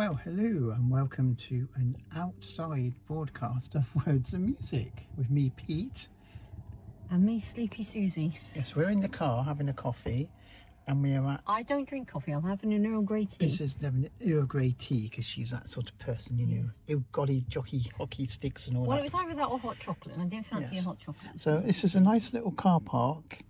Well, hello and welcome to an outside broadcast of Words and Music with me, Pete. And me, Sleepy Susie. Yes, we're in the car having a coffee and we are at... I don't drink coffee, I'm having an Earl Grey tea. This is having Earl Grey tea because she's that sort of person, you know. Ew, golly, jockey, hockey sticks and all that. Well, it was either that or hot chocolate, and I didn't fancy Yes. a hot chocolate. So this is a nice little car park.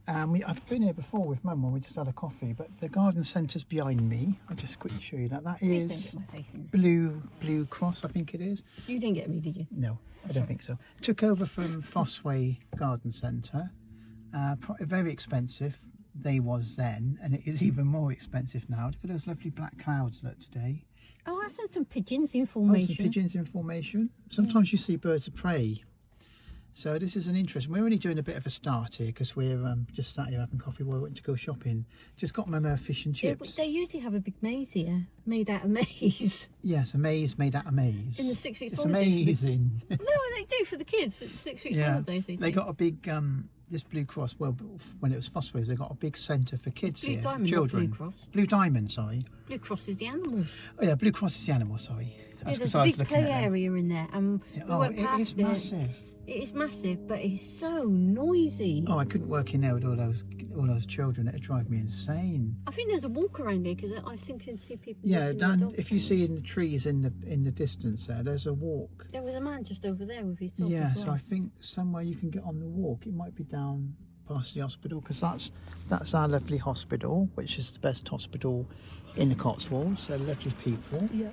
I've been here before with Mum when we just had a coffee, but the garden centre's behind me. I'll just quickly show you that. That Please don't is get my face in. Blue Cross, I think it is. You didn't get me, did you? No, I don't think so. Took over from Fossway Garden Centre. Very expensive. They was then, and it is even more expensive now. Look at those lovely black clouds look today. Oh, I saw some pigeons in Oh, formation. some pigeons in formation. Sometimes you see birds of prey. So this is an interesting. We're only doing a bit of a start here because we're just sat here having coffee while we went to go shopping. Just got Mum fish and Yeah, chips. but they usually have a big maze here, made out of maize. Yes, a maze made out of maize. In the 6 weeks It's holiday. amazing. No, they do for the kids. 6 weeks holidays. They got a big this Blue Cross. Well, when it was Fossways, they got a big centre for kids Blue here, Diamond, not children. Blue Cross. Blue Diamond, sorry. Blue Cross is the animal. Oh yeah, Blue Cross is the animal. Sorry. Yeah, That's there's 'cause a I was big looking play at them. area in there, and Yeah, we oh, went it past is massive. It is massive, but it's so noisy. Oh, I couldn't work in there with all those children. It'd drive me insane. I think there's a walk around here because I think I can see people. Yeah, walking their Dan. dogs. If you see in the trees in the distance there's a walk. There was a man just over there with his dog Yeah, as well. so I think somewhere you can get on the walk. It might be down past the hospital because that's our lovely hospital, which is the best hospital in the Cotswolds. They're lovely people. Yeah.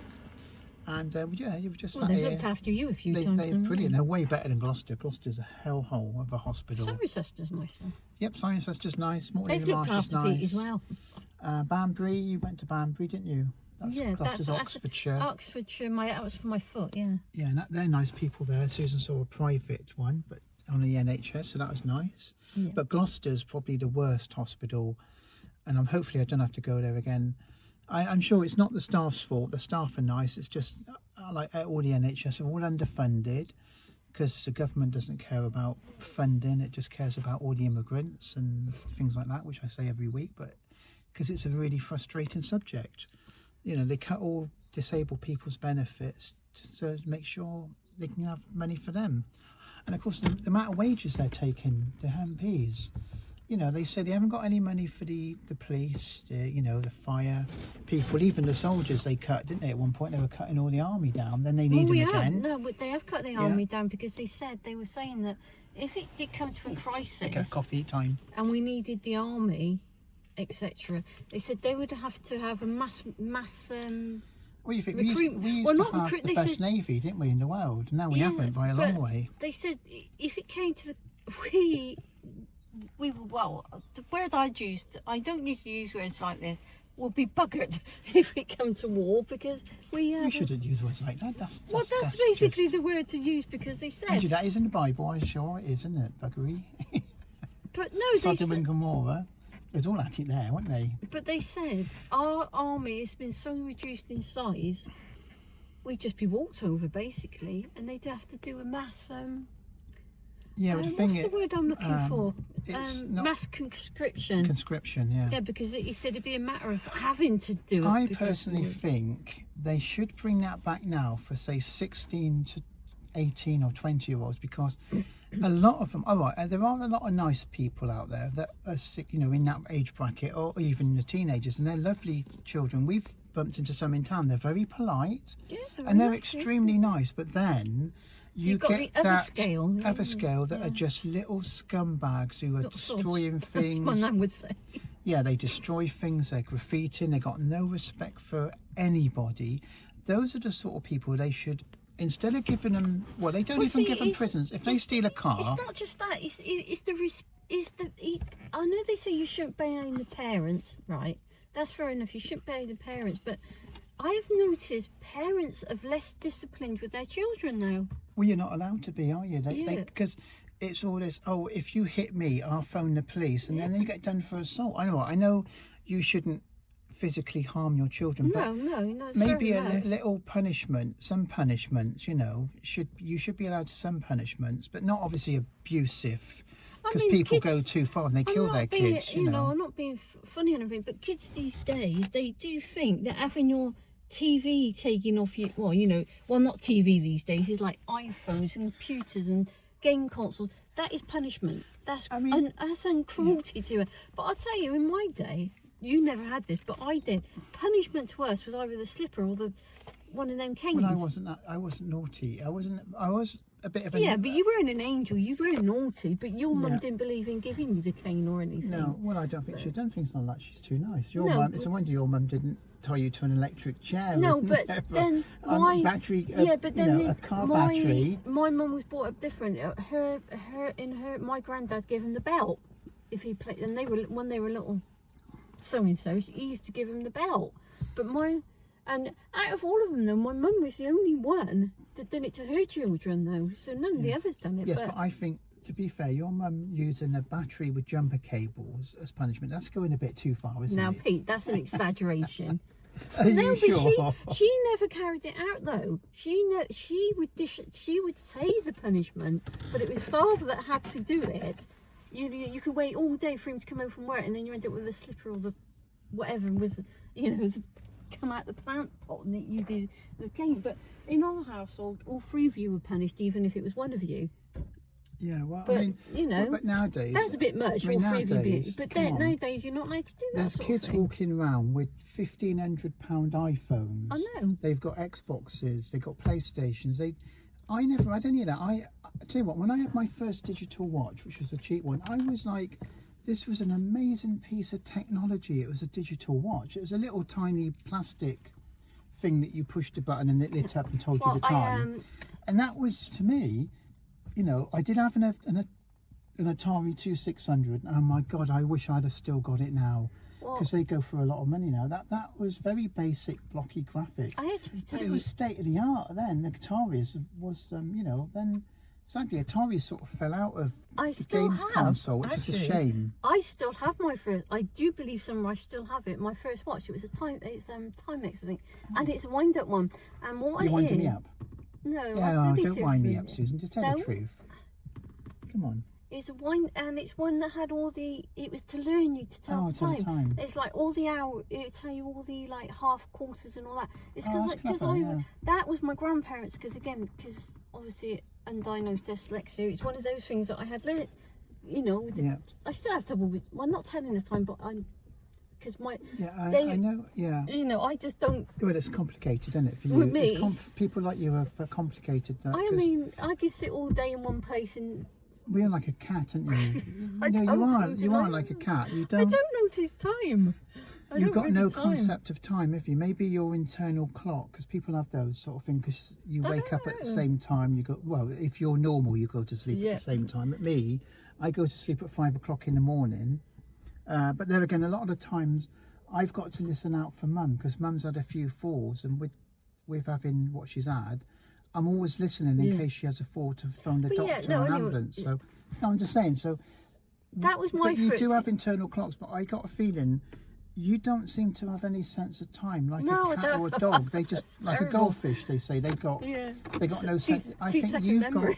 And yeah, you've just Well, sat they've here. looked after you a few They're times. brilliant. They're way better than Gloucester. Gloucester's a hellhole of a hospital. Cirencester nice. Though. Yep, Cirencester's nice. Morton They've in the looked Marsh is after nice. Pete as well. Banbury, you went to Banbury, didn't you? That's Yeah, Gloucester's that's Oxfordshire. Oxfordshire. That was for my foot. Yeah. Yeah, and they're nice people there. Susan saw a private one, but on the NHS, so that was nice. Yeah. But Gloucester's probably the worst hospital, and hopefully I don't have to go there again. I'm sure it's not the staff's fault. The staff are nice. It's just like all the NHS are all underfunded because the government doesn't care about funding. It just cares about all the immigrants and things like that, which I say every week. But because it's a really frustrating subject, you know, they cut all disabled people's benefits to make sure they can have money for them. And of course, the amount of wages they're taking, the MPs. You know, they said they haven't got any money for the police, the fire people, even the soldiers they cut, didn't they? At one point they were cutting all the army down, then they need them again. No, but they have cut the army down because they were saying that if it did come to a crisis Okay, coffee time. and we needed the army, etc., they said they would have to have a mass Well, you think recruitment. we used Well, to not have recruit- the they best said- navy, didn't we, in the world? Now we Yeah, haven't by a long but way. They said if it came to we were, well, the word I used, I don't usually use words like this, will be buggered if it come to war because we We shouldn't use words like that. That's basically the word to use because they said. Andrew, that is in the Bible, I'm sure it is, isn't it? Buggery. But no, they Sodom and said, Gomorrah. There's all at it there, weren't they? but they said our army has been so reduced in size, we'd just be walked over basically, and they'd have to do a mass. Yeah, but the thing what's the word I'm looking for? it's not Mass conscription. conscription, yeah. Yeah, because he said it'd be a matter of having to do it. I because personally we- think they should bring that back now for say 16 to 18 or 20-year-olds because a lot of them, there are a lot of nice people out there that are sick, in that age bracket or even the teenagers, and they're lovely children. We've bumped into some in town. They're very polite Yeah, and they're nice, yeah. extremely nice, but then you You've got get the other that scale. other scale that are just little scumbags who are Little sods. destroying That's what things. my nan would say. Yeah, they destroy things, they're graffitiing, they got no respect for anybody. Those are the sort of people they should, instead of giving them, well, they don't Well, even see, give them it's- prisons. If they steal a car, It's not just that. I know they say you shouldn't blame the parents, right? That's fair enough. You shouldn't blame the parents, but I've noticed parents are less disciplined with their children now. well, you're not allowed to be, are you? Yeah. Because it's all this, if you hit me, I'll phone the police, and then you get done for assault. I know you shouldn't physically harm your children, but No. That's maybe fair a enough. little punishment, some punishments, you should be allowed to some punishments, but not obviously abusive, because mean, people kids- go too far and they I'm kill not their being, kids, I'm not being funny or anything, but kids these days, they do think that having your TV taking off you. Well, you know, not TV these days. It's like iPhones and computers and game consoles. That is punishment. That's that's cruelty to her. But I'll tell you, in my day, you never had this, but I did. Punishment to us was either the slipper or the one of them canes. Well, I wasn't naughty. I was a bit of a... Yeah, but you weren't an angel. You were naughty, but your mum didn't believe in giving you the cane or anything. No, well, I don't think she'd done things like that. She's too nice. Your No, mum, it's a wonder your mum didn't tie you to an electric chair. No, with but then my battery. yeah, but then a car battery. My mum was brought up different. My granddad gave him the belt if he played, and when they were little, so and so. He used to give him the belt, but and out of all of them, though, my mum was the only one that did it to her children, though. So none of the others done it. Yes, but I think, to be fair, your mum using a battery with jumper cables as punishment, that's going a bit too far, isn't it? Now, Pete, that's an exaggeration. Are you sure? She never carried it out, though. She would say the punishment, but it was father that had to do it. You could wait all day for him to come home from work, and then you end up with the slipper or the whatever was, come out the plant pot, and you did the cane. But in our household, all three of you were punished, even if it was one of you. Yeah, well, But, I mean, but nowadays... That's a bit much, all three of you being... But nowadays, you're not allowed to do that There's sort kids of thing. walking around with £1,500 iPhones. I know. They've got Xboxes, they've got PlayStations. I never had any of that. I tell you what, when I had my first digital watch, which was a cheap one, I was like, this was an amazing piece of technology. It was a digital watch. It was a little tiny plastic thing that you pushed a button and it lit up and told you the time. And that was, to me, I did have an Atari 2600. Oh my God, I wish I'd have still got it now, because they go for a lot of money now. That was very basic, blocky graphics. But it was state of the art then. The Atari was, then sadly Atari sort of fell out of the games console, which is a shame. I still have my first. I do believe somewhere I still have it. My first watch. It was Timex, I think, and it's a wind-up one. And what You're winding me up. No, don't wind me up, Susan. Just tell the truth. Come on. It's a wine, and it's one that had all the. It was to learn you to tell the time. It's like all the hour. It would tell you all the like half quarters and all that. It's because that was my grandparents. Because obviously undiagnosed dyslexia. It's one of those things that I had learned. I still have trouble with. Well, not telling the time, but because I know. Yeah. I just don't. Well, it's complicated, isn't it, for you? With me, people like you are complicated. I could sit all day in one place and. We're like a cat, aren't you? You are like a cat. You don't. I don't notice time. You've got no concept of time, have you? Maybe your internal clock, because people have those sort of things. Because you wake up at the same time. You go. Well, if you're normal, you go to sleep at the same time. At me, I go to sleep at 5 o'clock in the morning. But there again, a lot of the times, I've got to listen out for Mum, because Mum's had a few falls, and with having what she's had, I'm always listening in case she has a fall to phone the doctor or an ambulance. So, no, I'm just saying. So that was my. But you do have internal clocks, but I got a feeling you don't seem to have any sense of time, like a cat or a dog. They just like a goldfish. They say they got no sense. I think you've got.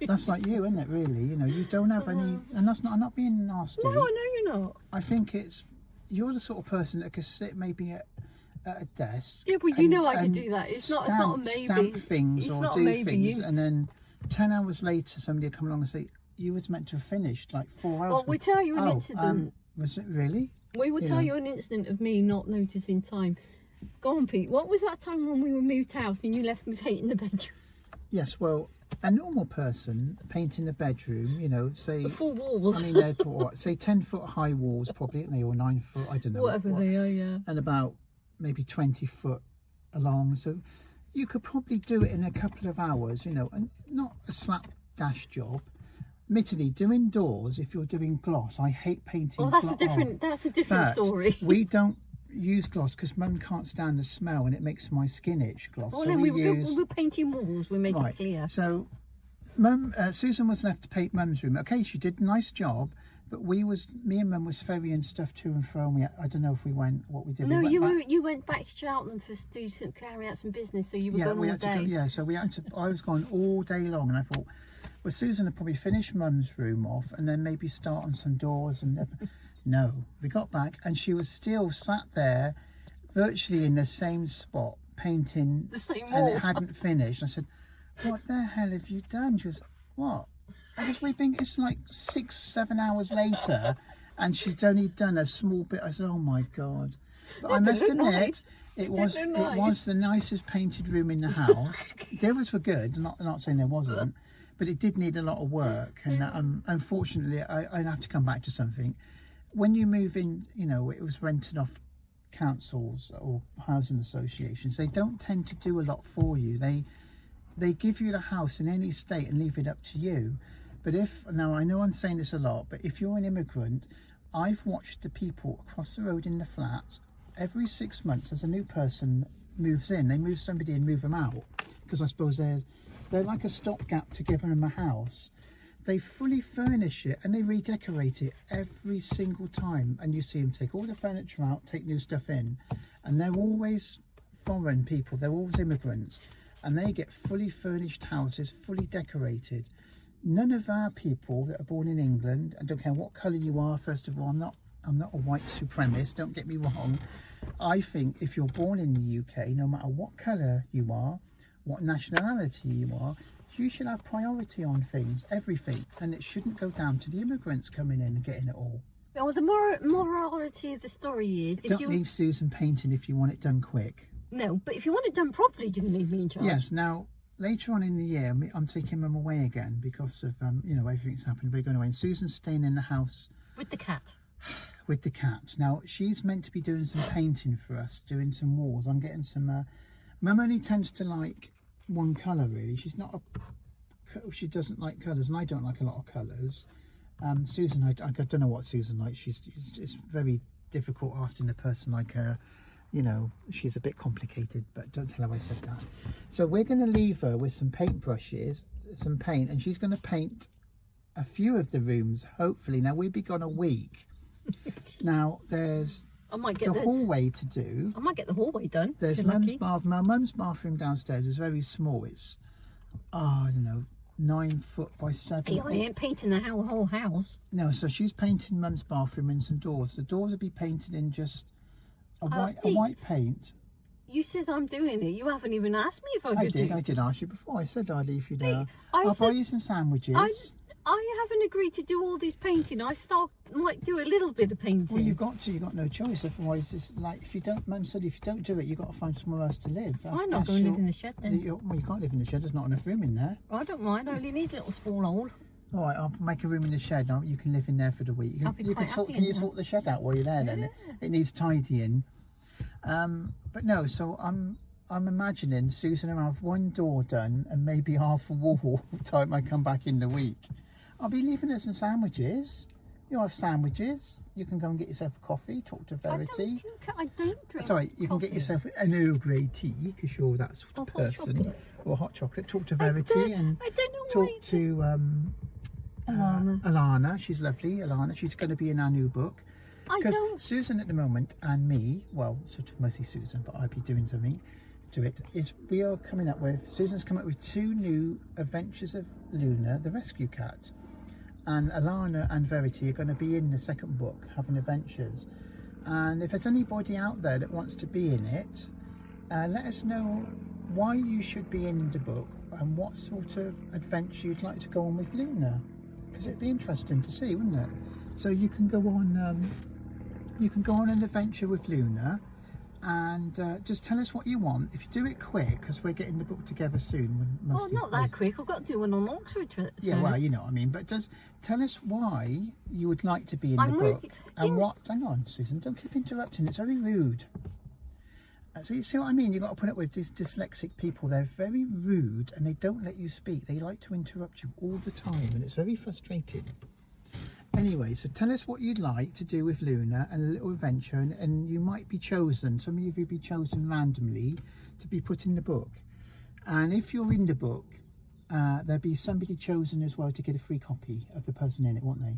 That's like you, isn't it? Really, you don't have any, and that's not. I'm not being nasty. No, I know you're not. I think you're the sort of person that could sit maybe at a desk. Yeah, but I can do that. It's not a maybe. Stamp things or do things, and then 10 hours later, somebody will come along and say, "You was meant to have finished like 4 hours." Well, we tell you an incident. Was it really? We will tell you an incident of me not noticing time. Go on, Pete. What was that time when we were moved house and you left me painting the bedroom? Yes, well, a normal person painting the bedroom, say... The full walls. I mean, they're say 10-foot high walls probably, aren't they? Or 9 foot, I don't know. Whatever they are, yeah. And about maybe 20 foot along. So you could probably do it in a couple of hours, and not a slapdash job. Admittedly, doing doors, if you're doing gloss, I hate painting. Oh, that's a different story. We don't use gloss because Mum can't stand the smell and it makes my skin itch. Gloss. Oh, so no, we're painting walls. We make it clear. So, Susan was left to paint Mum's room. Okay, she did a nice job, but me and Mum was ferrying stuff to and fro. And I don't know if we went. What we did. No, you went back to Cheltenham to carry out some business. So you were going all day. So we had to. I was gone all day long, and I thought. Well, Susan would probably finish Mum's room off and then maybe start on some doors and no, we got back and she was still sat there virtually in the same spot painting the same and wall. it hadn't finished. I said, what the hell have you done? She goes, what? Because it's like 6-7 hours later and she'd only done a small bit. I said, oh my God. But I must admit, nice. it was the nicest painted room in the house. The others were good, not saying there wasn't, but it did need a lot of work. And unfortunately, I'd have to come back to something. When you move in, you know, it was rented off councils or housing associations. They don't tend to do a lot for you. They give you the house in any state and leave it up to you. But now I know I'm saying this a lot, but if you're an immigrant, I've watched the people across the road in the flats. Every 6 months, as a new person moves in, they move somebody and move them out, because I suppose they're like a stopgap to giving them a house. They fully furnish it and they redecorate it every single time, and you see them take all the furniture out, take new stuff in, and they're always foreign people, they're always immigrants, and they get fully furnished houses, fully decorated. None of our people that are born in England, I don't care what colour you are, first of all, I'm not a white supremacist, don't get me wrong. I think if you're born in the UK, no matter what colour you are, what nationality you are, you should have priority on things, everything, and it shouldn't go down to the immigrants coming in and getting it all. Well, the morality of the story is... Don't leave Susan painting if you want it done quick. No, but if you want it done properly, you can leave me in charge. Yes, now, later on in the year, I'm taking Mum away again because of, you know, everything's happened. We're going away, and Susan's staying in the house. With the cat. With the cat. Now, she's meant to be doing some painting for us, doing some walls. I'm getting some... Mum only tends to like one colour, really. She doesn't like colours, and I don't like a lot of colours. Susan, I don't know what Susan likes. It's very difficult asking a person like her. You know, she's a bit complicated, but don't tell her I said that. So we're going to leave her with some paint brushes, some paint, and she's going to paint a few of the rooms, hopefully. Now, we'll be gone a week. Now, there's the hallway to do. I might get the hallway done. There's Mum's bathroom. Now, Mum's bathroom downstairs is very small. It's, I don't know, 9 foot by 7. Hey, I ain't painting the whole house. No, so she's painting Mum's bathroom and some doors. The doors will be painted in just a white paint. You said I'm doing it. You haven't even asked me if I could. I did ask you before. I said I'd leave you there. I'll buy you some sandwiches. I haven't agreed to do all this painting. I said I might do a little bit of painting. Well, you've got no choice. Otherwise, it's like, Mum said, if you don't do it, you've got to find somewhere else to live. I'm not going to live in the shed then. Well, you can't live in the shed. There's not enough room in there. I don't mind. I only need a little small hole. All right, I'll make a room in the shed. Now you can live in there for the week. Can you sort the shed out while you're there? Then it needs tidying. But no, so I'm imagining Susan will have one door done and maybe half a wall by the time I come back in the week. I'll be leaving her some sandwiches. You'll have sandwiches. You can go and get yourself a coffee, talk to Verity. I don't drink Sorry, you can get yourself an Earl Grey tea because you're that sort of person. Or hot chocolate. Talk to Verity and talk to Alana. She's lovely, Alana. She's going to be in our new book. Because Susan at the moment and me, well, sort of mostly Susan, but I'll be doing something to it, is we are coming up with, Susan's come up with 2 new Adventures of Luna, the Rescue Cat. And Alana and Verity are going to be in the second book, having adventures. And if there's anybody out there that wants to be in it, let us know why you should be in the book and what sort of adventure you'd like to go on with Luna. Because it'd be interesting to see, wouldn't it? So you can go on... You can go on an adventure with Luna and just tell us what you want. If you do it quick, because we're getting the book together soon. Well, not that quick. I've got to do one on Oxford first. Yeah, well, you know what I mean. But just tell us why you would like to be in the book. And what... Hang on, Susan. Don't keep interrupting. It's very rude. So you see what I mean? You've got to put up with these dyslexic people. They're very rude and they don't let you speak. They like to interrupt you all the time and it's very frustrating. Anyway, so tell us what you'd like to do with Luna and a little adventure, and you might be chosen, some of you will be chosen randomly to be put in the book. And if you're in the book, there'll be somebody chosen as well to get a free copy of the person in it, won't they?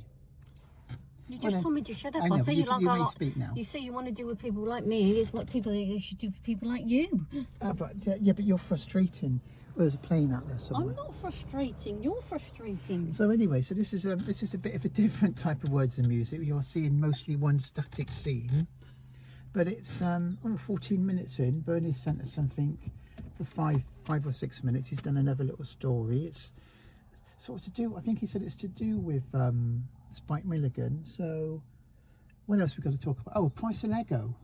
You just told me to shut up. I know, I'll tell you may speak now. You say you want to do with people like me, it's what people they should do with people like you. But you're frustrating. Well, there's a plane out there somewhere. I'm not frustrating. You're frustrating. So anyway, so this is a bit of a different type of words and music. You're seeing mostly one static scene, But it's 14 minutes in. Bernie sent us something for five or 6 minutes. He's done another little story. It's sort of to do, I think he said it's to do with Spike Milligan. So what else we got to talk about? Oh, price of Lego.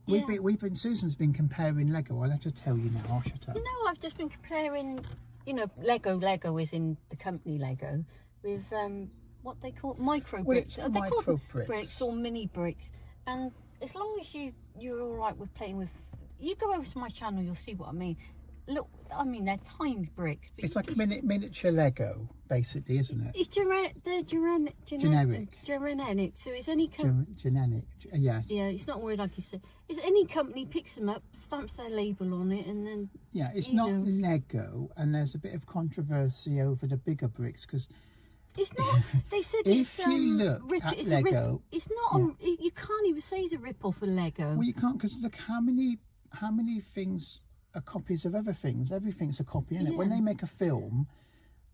Yeah. Susan's been comparing Lego. I'll let her tell you now. I'll shut up. No, I've just been comparing, you know, Lego is in the company Lego, with what they call micro bricks. Well, they micro call bricks. bricks or mini bricks. And as long as you're all right with playing with, you go over to my channel, you'll see what I mean. Look, I mean, they're tiny bricks. But It's like a miniature Lego, basically, isn't it? It's generic. So it's any Generic, yes. Yeah, it's not weird like you said. It's any company picks them up, stamps their label on it, and then yeah, it's not Lego, and there's a bit of controversy over the bigger bricks because it's not. They said it's if you look at it's Lego, it's not. Yeah. You can't even say it's a rip off of Lego. Well, you can't, because look how many things are copies of other things. Everything's a copy, isn't it? When they make a film,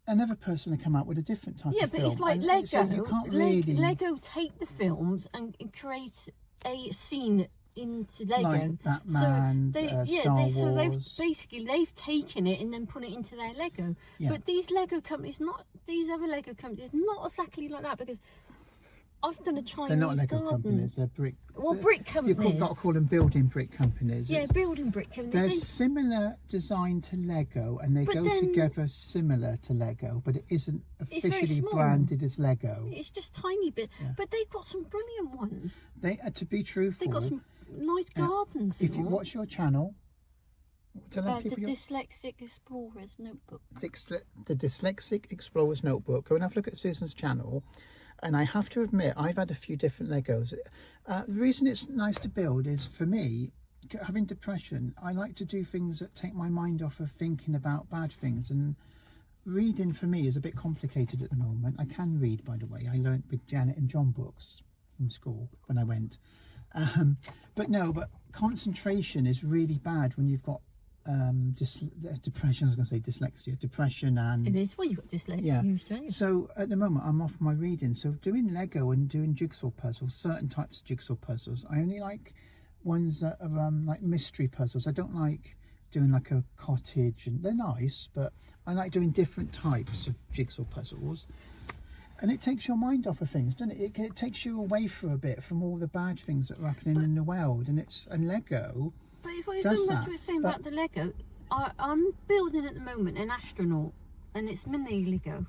another person will come out with a different type of film. Yeah, but it's like Lego. So you can't really... Lego take the films and create a scene into Lego. Like Batman, Star Wars. So they've taken it and then put it into their Lego. Yeah. But these Lego companies, these other Lego companies, not exactly like that, because I've done a Chinese garden. They're not Lego companies, they're brick. Well, brick companies. You've got to call them building brick companies. Yeah, building brick companies. They're similar design to Lego, and they go together similar to Lego, but it isn't officially branded as Lego. It's just tiny bit, but they've got some brilliant ones. They, to be truthful, they've got some nice gardens. If you watch your channel, the Dyslexic Explorer's Notebook. The Dyslexic Explorer's Notebook. Go and have a look at Susan's channel. And I have to admit, I've had a few different Legos. The reason it's nice to build is, for me, having depression, I like to do things that take my mind off of thinking about bad things. And reading, for me, is a bit complicated at the moment. I can read, by the way. I learnt with Janet and John books from school when I went. But concentration is really bad when you've got depression. I was going to say dyslexia, depression, and it is. Well, you've got dyslexia. Yeah. So at the moment, I'm off my reading. So doing Lego and doing jigsaw puzzles, certain types of jigsaw puzzles, I only like ones that are like mystery puzzles. I don't like doing like a cottage, and they're nice, but I like doing different types of jigsaw puzzles. And it takes your mind off of things, doesn't it? It takes you away for a bit from all the bad things that are happening in the world. And Lego. But if I go back to what you were saying about the Lego, I'm building at the moment an astronaut, and it's mini Lego,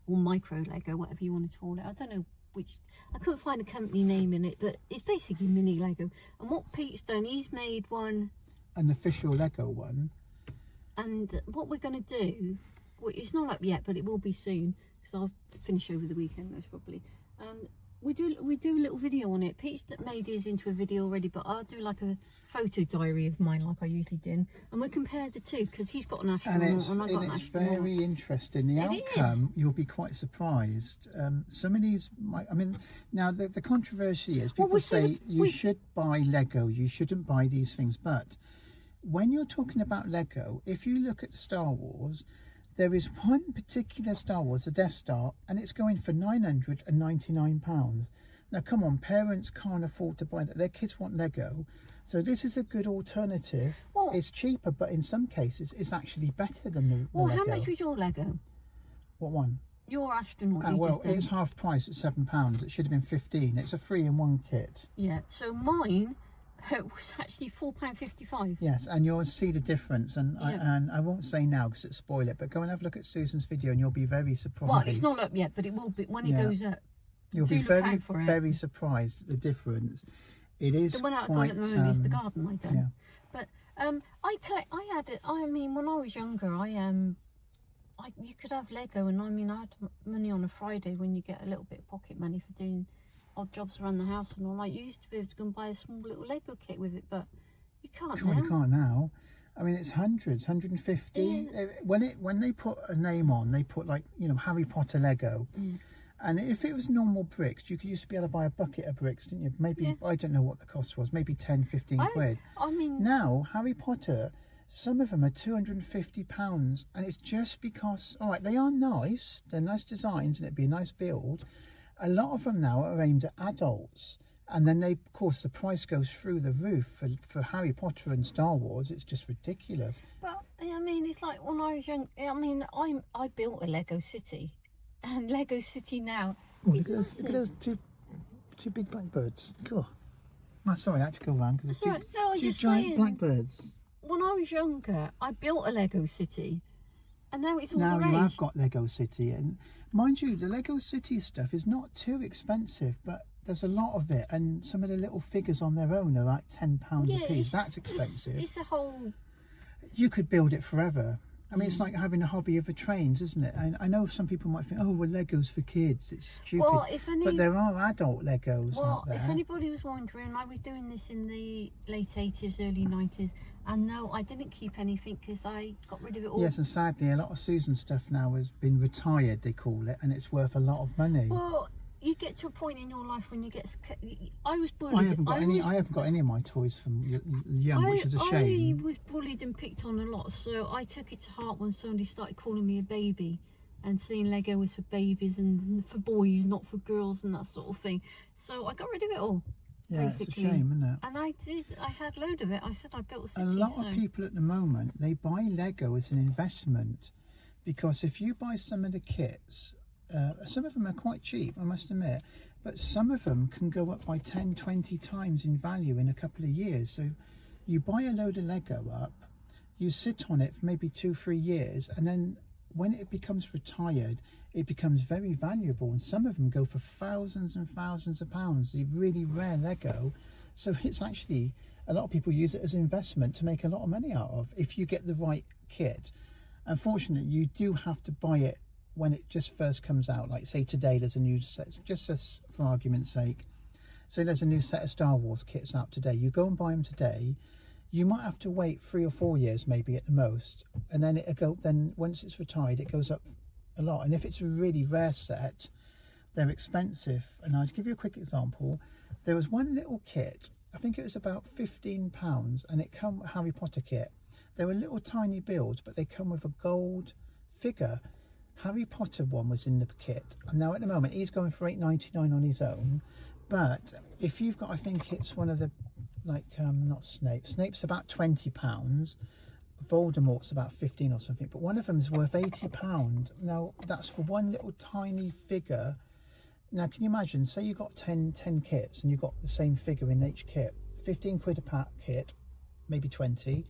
or micro Lego, whatever you want to call it. I don't know which. I couldn't find a company name in it, but it's basically mini Lego. And what Pete's done, he's made an official Lego one. And what we're going to do, well, it's not up yet, but it will be soon, because I'll finish over the weekend most probably. And we do a little video on it. Pete's made his into a video already, but I'll do like a photo diary of mine like I usually do, and we'll compare the two, because he's got an astronaut and I've got an astronaut. It's very interesting. The outcome, you'll be quite surprised. Some of these, now the controversy is people say you should buy Lego, you shouldn't buy these things, but when you're talking about Lego, if you look at Star Wars, there is one particular Star Wars, the Death Star, and it's going for £999. Now, come on, parents can't afford to buy that. Their kids want Lego. So this is a good alternative. Well, it's cheaper, but in some cases, it's actually better than the Lego. How much was your Lego? What one? Your astronaut. Well, it's half price at £7. It should have been 15. It's a 3-in-1 kit. Yeah, so mine... it was actually £4.55. Yes, and you'll see the difference, and I won't say now because it'll spoil it, but go and have a look at Susan's video and you'll be very surprised. Well, it's not up yet, but it will be when it goes up. You'll be very surprised at the difference. It is the one I've got at the moment is the garden I done. Yeah. But I mean, when I was younger, you could have Lego, and I had money on a Friday when you get a little bit of pocket money for doing odd jobs around the house and all. Like, you used to be able to go and buy a small little Lego kit with it, but you can't now. You can't now. I mean, it's hundreds, 150. Yeah. When they put a name on, they put like, Harry Potter Lego. Mm. And if it was normal bricks, you used to be able to buy a bucket of bricks, didn't you? Maybe, I don't know what the cost was, maybe 10, 15 quid. I mean... Now, Harry Potter, some of them are £250, and it's just because, all right, they are nice, they're nice designs, and it'd be a nice build. A lot of them now are aimed at adults, And then of course, the price goes through the roof for Harry Potter and Star Wars. It's just ridiculous. But I mean, it's like when I was young. I mean, I built a Lego city, and Lego City now. Look at those two big blackbirds. Cool. Oh, sorry, I had to go around because there's two giant blackbirds. When I was younger, I built a Lego city, and now it's all the rage. Now you have got Lego City, and mind you, the Lego City stuff is not too expensive, but there's a lot of it, and some of the little figures on their own are like £10 a piece. That's expensive. It's a whole. You could build it forever. I mean, it's like having a hobby of the trains, isn't it? And I know some people might think, oh, well, Legos for kids. It's stupid. Well, but there are adult Legos out there. If anybody was wondering, I was doing this in the late 80s, early 90s. And no, I didn't keep anything because I got rid of it all. Yes, and sadly, a lot of Susan's stuff now has been retired, they call it, and it's worth a lot of money. Well, you get to a point in your life when you get. I was bullied. I haven't got any of my toys from young, which is a shame. I was bullied and picked on a lot, so I took it to heart when somebody started calling me a baby, and saying Lego was for babies and for boys, not for girls, and that sort of thing. So I got rid of it all. Yeah, basically. It's a shame, isn't it? And I did. I had a load of it. I said I built a city. A lot of people at the moment, they buy Lego as an investment, because if you buy some of the kits. Some of them are quite cheap, I must admit, but some of them can go up by 10, 20 times in value in a couple of years. So you buy a load of Lego up, you sit on it for maybe 2-3 years, and then when it becomes retired, it becomes very valuable. And some of them go for thousands and thousands of pounds, the really rare Lego. So it's actually, a lot of people use it as an investment to make a lot of money out of, if you get the right kit. Unfortunately, you do have to buy it when it just first comes out. Like say today there's a new set, just as for argument's sake, say there's a new set of Star Wars kits out today, you go and buy them today, you might have to wait 3 or 4 years maybe at the most, and then then once it's retired it goes up a lot. And if it's a really rare set, they're expensive. And I'll give you a quick example. There was one little kit, I think it was about £15, and it come with a Harry Potter kit. They were little tiny builds, but they come with a gold figure. Harry Potter one was in the kit, and now at the moment he's going for £8.99 on his own. But if you've got, I think it's one of the, like not Snape's about £20, Voldemort's about 15 or something, but one of them is worth £80. Now that's for one little tiny figure. Now can you imagine, say you got 10 kits and you got the same figure in each kit, 15 quid a pack kit, maybe 20.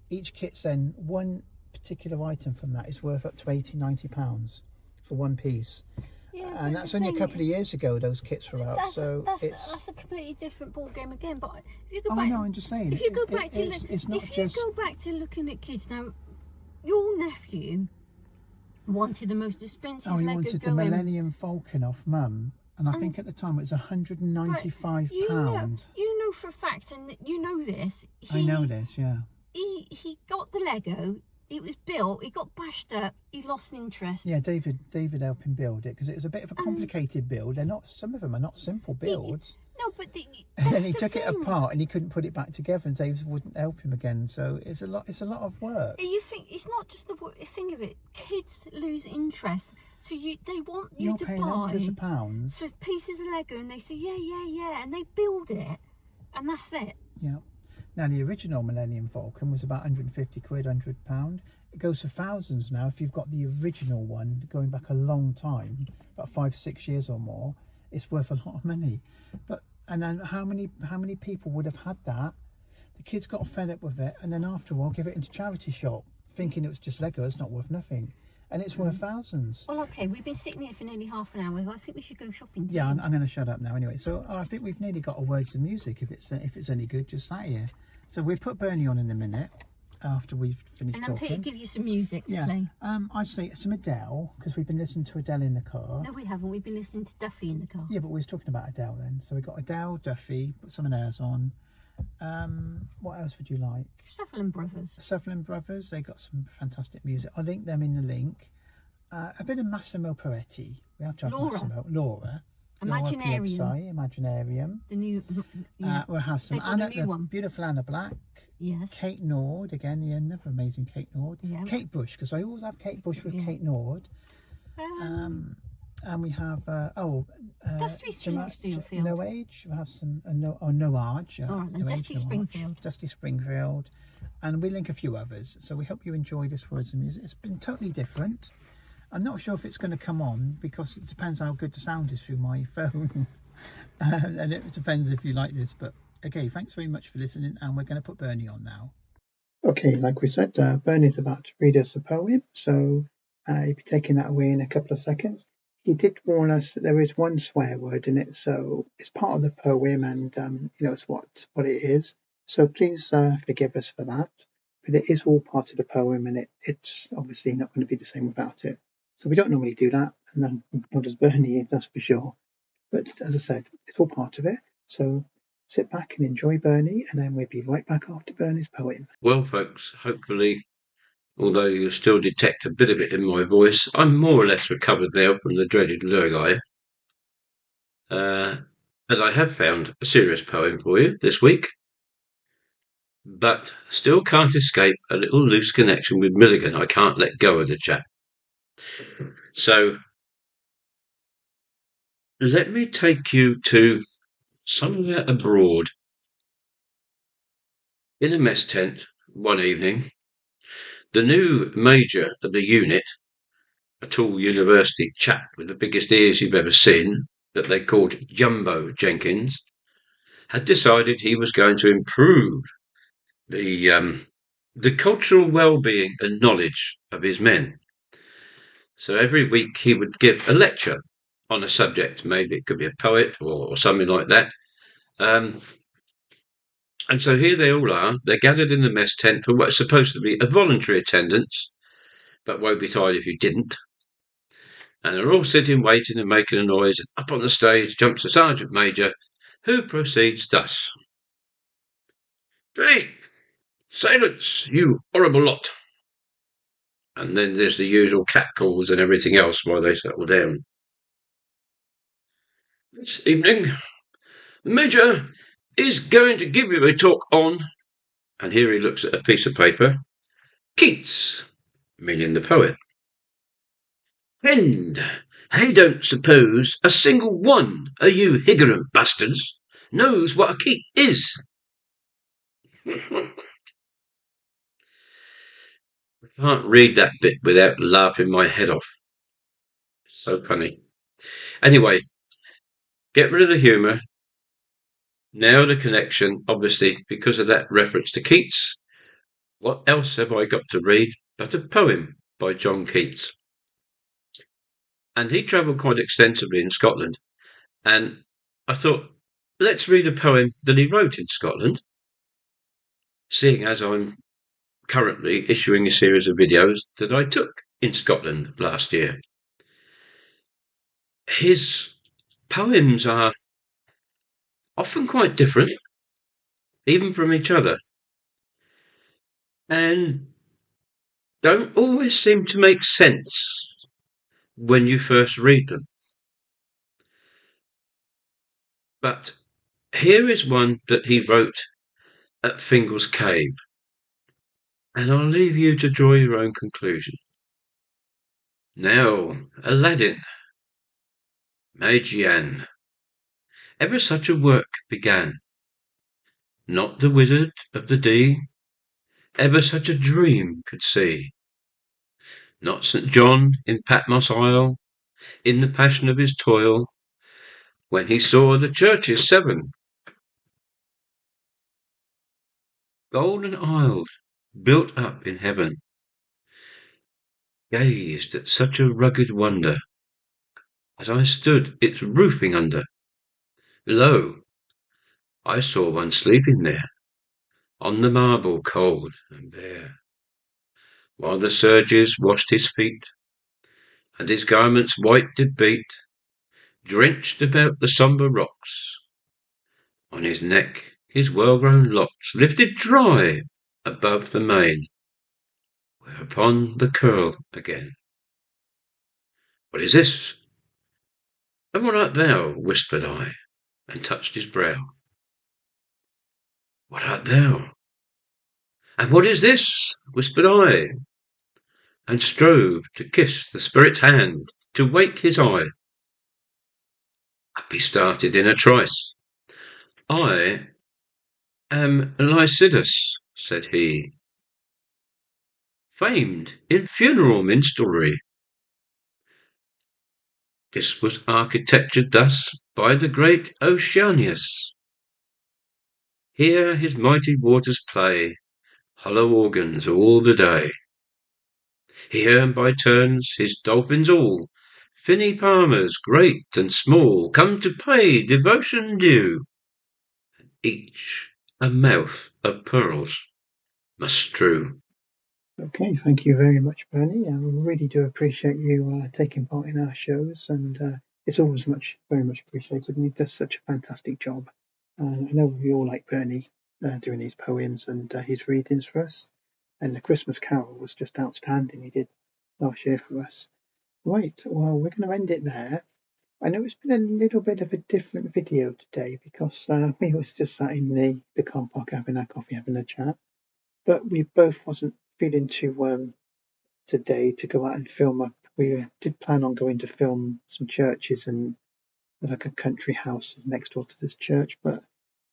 Each kit's then one particular item from that is worth up to £80-90 for one piece. Yeah, and that's only a couple of years ago those kits were out. That's a completely different ball game again. But if you go back, no, I'm just saying. If you go back to go back to looking at kids now, your nephew wanted the most expensive Lego. He wanted the Millennium Falcon off Mum, and I think at the time it was £195. You know for a fact, and you know this. I know this, yeah. He got the Lego. It was built, it got bashed up, he lost interest. Yeah, David helped him build it because it was a bit of a complicated build. Some of them are not simple builds. No, but and then he took it apart and he couldn't put it back together, and Dave wouldn't help him again. So it's a lot of work. You think it's not just the thing of it. Kids lose interest, so they want you You're to paying buy hundreds of pounds for pieces of Lego, and they say yeah, and they build it, and that's it. Yeah. Now the original Millennium Falcon was about 150 quid, £100. It goes for thousands now if you've got the original one going back a long time, about 5-6 years or more. It's worth a lot of money. And then how many people would have had that? The kids got fed up with it, and then after a while give it into charity shop, thinking it was just Lego. It's not worth nothing, and it's worth thousands. Well, okay, we've been sitting here for nearly half an hour. I think we should go shopping. Yeah, I'm going to shut up now anyway. So I think we've nearly got a words of music. If it's any good, just sat here. So we'll put Bernie on in a minute after we've finished talking. And then Peter give you some music to play. I'd say some Adele, because we've been listening to Adele in the car. No, we haven't. We've been listening to Duffy in the car. Yeah, but we was talking about Adele then. So we got Adele, Duffy, put some of theirs on. What else would you like? Sutherland Brothers. Sutherland Brothers, they got some fantastic music. I'll link them in the link. A bit of Massimo Peretti. We have to have Laura. Imaginarium. The new. We'll have some beautiful Anna Black. Yes. Kate Nord again. Yeah, another amazing Kate Nord. Yeah. Kate Bush, because I always have Kate Bush with Kate Nord. And we have Dusty Springfield. No Age. We have some No Age. All right, then Dusty Springfield. Dusty Springfield, and we link a few others. So we hope you enjoy this Words and Music. It's been totally different. I'm not sure if it's going to come on because it depends how good the sound is through my phone, and it depends if you like this. But okay, thanks very much for listening, and we're going to put Bernie on now. Okay, like we said, Bernie's about to read us a poem, so he'll be taking that away in a couple of seconds. He did warn us that there is one swear word in it, so it's part of the poem, and it's what it is. So please forgive us for that. But it is all part of the poem, and it's obviously not going to be the same without it. So we don't normally do that, and then nor does Bernie, that's for sure. But as I said, it's all part of it. So sit back and enjoy Bernie, and then we'll be right back after Bernie's poem. Well, folks, hopefully, although you still detect a bit of it in my voice, I'm more or less recovered now from the dreaded lurgi. As I have found a serious poem for you this week, but still can't escape a little loose connection with Milligan. I can't let go of the chap. So let me take you to somewhere abroad. In a mess tent one evening, the new major of the unit, a tall university chap with the biggest ears you've ever seen, that they called Jumbo Jenkins, had decided he was going to improve the cultural well-being and knowledge of his men. So every week he would give a lecture on a subject. Maybe it could be a poet or something like that. And so here they all are. They're gathered in the mess tent for what's supposed to be a voluntary attendance, but woe betide if you didn't. And they're all sitting, waiting and making a noise. Up on the stage jumps the sergeant major, who proceeds thus. "Hey, silence, you horrible lot." And then there's the usual catcalls and everything else while they settle down. "This evening, the Major is going to give you a talk on," and here he looks at a piece of paper, "Keats," meaning the poet. "And I don't suppose a single one of you ignorant bastards knows what a Keat is." I can't read that bit without laughing my head off. It's so funny. Anyway, get rid of the humour. Now the connection, obviously, because of that reference to Keats. What else have I got to read but a poem by John Keats? And he travelled quite extensively in Scotland. And I thought, let's read a poem that he wrote in Scotland, seeing as I'm currently issuing a series of videos that I took in Scotland last year. His poems are often quite different, even from each other, and don't always seem to make sense when you first read them. But here is one that he wrote at Fingal's Cave, and I'll leave you to draw your own conclusion. "Now, Aladdin, Magian, ever such a work began. Not the Wizard of the Dee ever such a dream could see. Not St. John in Patmos Isle, in the passion of his toil, when he saw the churches 7 golden isles built up in heaven, gazed at such a rugged wonder, as I stood its roofing under. Lo, I saw one sleeping there, on the marble cold and bare, while the surges washed his feet, and his garments white did beat, drenched about the sombre rocks. On his neck his well-grown locks lifted dry above the mane, whereupon the curl again. What is this? And what art thou? Whispered I, and touched his brow. What art thou? And what is this? Whispered I, and strove to kiss the spirit's hand, to wake his eye. Up he started in a trice. "I am Lycidas," said he, "famed in funeral minstrelsy." This was architectured thus by the great Oceanus. Here his mighty waters play hollow organs all the day. Here by turns his dolphins all, finny palmers great and small, come to pay devotion due. Each a mouth of pearls must strew. Okay, thank you very much, Bernie. I really do appreciate you taking part in our shows, and it's always very much appreciated, and he does such a fantastic job. I know we all like Bernie doing his poems and his readings for us, and the Christmas Carol was just outstanding he did last year for us. Right, well, we're going to end it there. I know it's been a little bit of a different video today because we was just sat in the car park having our coffee, having a chat, but we both wasn't feeling too today to go out and film up. We did plan on going to film some churches and like a country house next door to this church, but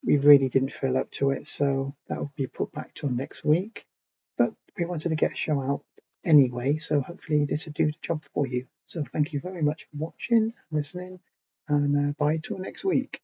we really didn't feel up to it, so that will be put back till next week. But we wanted to get a show out anyway, so hopefully this will do the job for you. So thank you very much for watching and listening, and bye till next week.